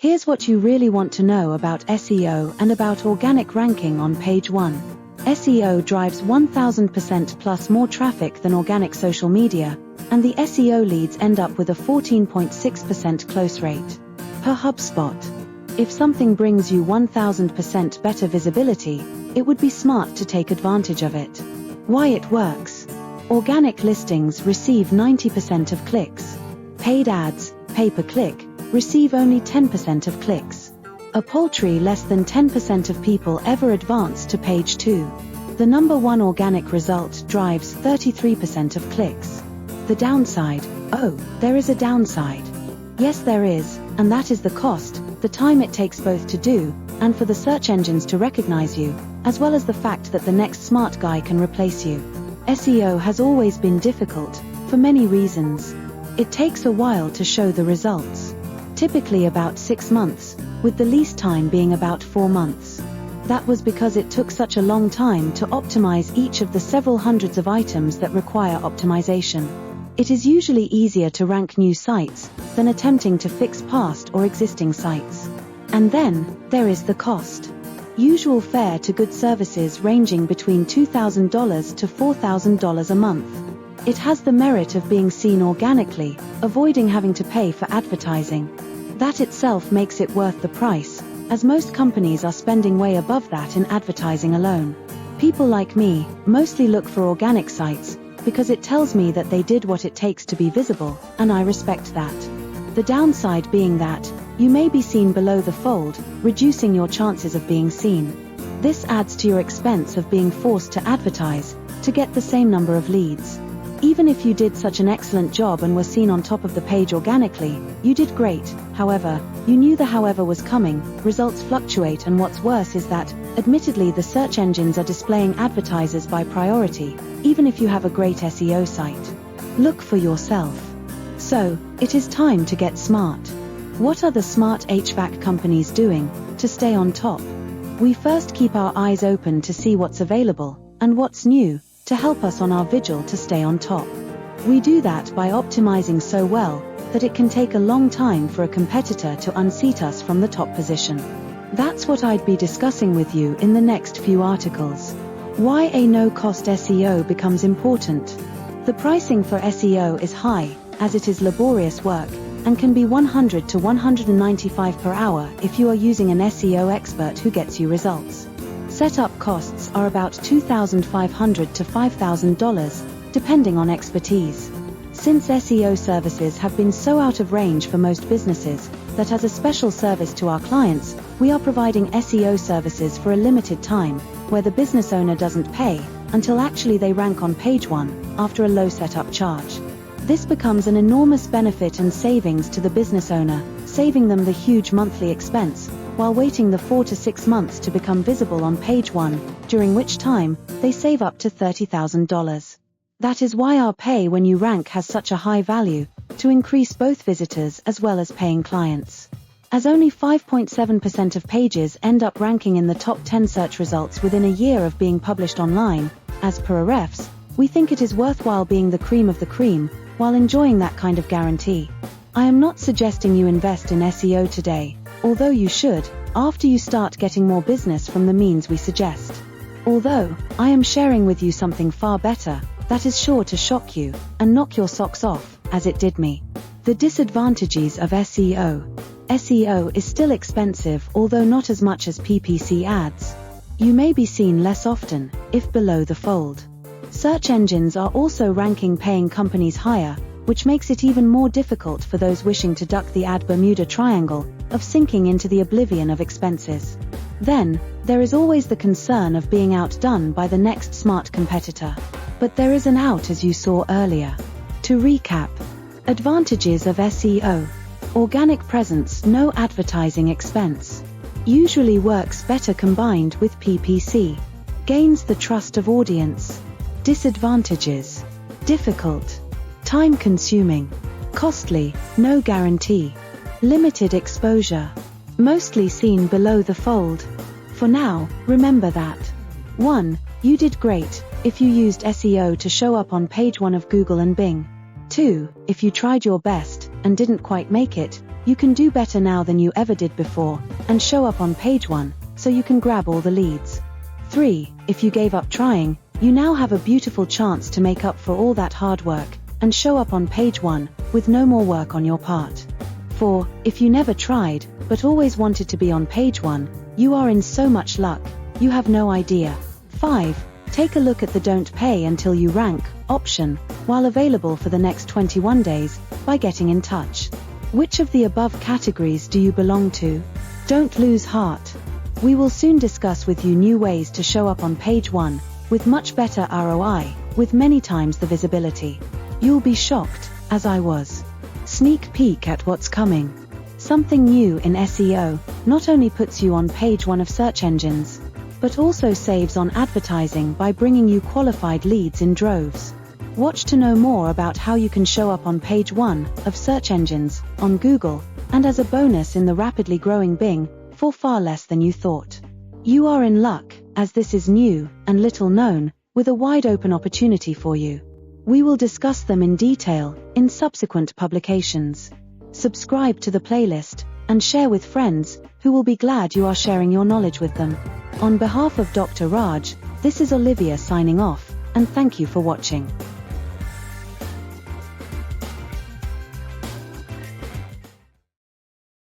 Here's what you really want to know about SEO and about organic ranking on page 1. SEO drives 1000% plus more traffic than organic social media, and the SEO leads end up with a 14.6% close rate. Per HubSpot. If something brings you 1000% better visibility, it would be smart to take advantage of it. Why it works. Organic listings receive 90% of clicks. Paid ads, pay-per-click, receive only 10% of clicks. A paltry less than 10% of people ever advance to page 2. The number one organic result drives 33% of clicks. The downside. Oh, there is a downside. Yes, there is, and that is the cost, the time it takes both to do, and for the search engines to recognize you, as well as the fact that the next smart guy can replace you. SEO has always been difficult, for many reasons. It takes a while to show the results. Typically about 6 months, with the least time being about 4 months. That was because it took such a long time to optimize each of the several hundreds of items that require optimization. It is usually easier to rank new sites than attempting to fix past or existing sites. And then, there is the cost. Usual fare to good services ranging between $2,000 to $4,000 a month. It has the merit of being seen organically, avoiding having to pay for advertising. That itself makes it worth the price, as most companies are spending way above that in advertising alone. People like me mostly look for organic sites, because it tells me that they did what it takes to be visible, and I respect that. The downside being that, you may be seen below the fold, reducing your chances of being seen. This adds to your expense of being forced to advertise, to get the same number of leads. Even if you did such an excellent job and were seen on top of the page organically, you did great. However, you knew the however was coming, results fluctuate, and what's worse is that, admittedly, the search engines are displaying advertisers by priority, even if you have a great SEO site. Look for yourself. So, it is time to get smart. What are the smart HVAC companies doing to stay on top? We first keep our eyes open to see what's available, and what's new, to help us on our vigil to stay on top. We do that by optimizing so well that it can take a long time for a competitor to unseat us from the top position. That's what I'd be discussing with you in the next few articles. Why a no-cost SEO becomes important. The pricing for SEO is high, as it is laborious work, and can be $100 to $195 per hour if you are using an SEO expert who gets you results. Setup costs are about $2,500 to $5,000, depending on expertise. Since SEO services have been so out of range for most businesses, that as a special service to our clients, we are providing SEO services for a limited time, where the business owner doesn't pay, until actually they rank on page 1, after a low setup charge. This becomes an enormous benefit and savings to the business owner, saving them the huge monthly expense, while waiting the 4 to 6 months to become visible on page 1, during which time, they save up to $30,000. That is why our pay when you rank has such a high value, to increase both visitors as well as paying clients. As only 5.7% of pages end up ranking in the top 10 search results within a year of being published online, as per Ahrefs, we think it is worthwhile being the cream of the cream, while enjoying that kind of guarantee. I am not suggesting you invest in SEO today, although you should, after you start getting more business from the means we suggest. Although, I am sharing with you something far better, that is sure to shock you, and knock your socks off, as it did me. The disadvantages of SEO. SEO is still expensive, although not as much as PPC ads. You may be seen less often, if below the fold. Search engines are also ranking paying companies higher, which makes it even more difficult for those wishing to duck the ad Bermuda Triangle, of sinking into the oblivion of expenses. Then, there is always the concern of being outdone by the next smart competitor. But there is an out, as you saw earlier. To recap. Advantages of SEO. Organic presence, no advertising expense. Usually works better combined with PPC. Gains the trust of audience. Disadvantages. Difficult. Time-consuming. Costly, no guarantee. Limited exposure. Mostly seen below the fold. For now, remember that. 1. You did great if you used SEO to show up on page 1 of Google and Bing. 2. If you tried your best and didn't quite make it, You can do better now than you ever did before, and show up on page 1, so you can grab all the leads. 3. If you gave up trying, you now have a beautiful chance to make up for all that hard work, and show up on page 1, with no more work on your part. 4. If you never tried, but always wanted to be on page 1, you are in so much luck, you have no idea. 5. Take a look at the "Don't Pay Until You Rank" option, while available for the next 21 days, by getting in touch. Which of the above categories do you belong to? Don't lose heart. We will soon discuss with you new ways to show up on page 1, with much better ROI, with many times the visibility. You'll be shocked, as I was. Sneak peek at what's coming. Something new in SEO not only puts you on page 1 of search engines, but also saves on advertising by bringing you qualified leads in droves. Watch to know more about how you can show up on page 1 of search engines, on Google, and as a bonus in the rapidly growing Bing, for far less than you thought. You are in luck, as this is new and little known, with a wide open opportunity for you. We will discuss them in detail in subsequent publications. Subscribe to the playlist and share with friends who will be glad you are sharing your knowledge with them. On behalf of Dr. Raj, this is Olivia signing off, and thank you for watching.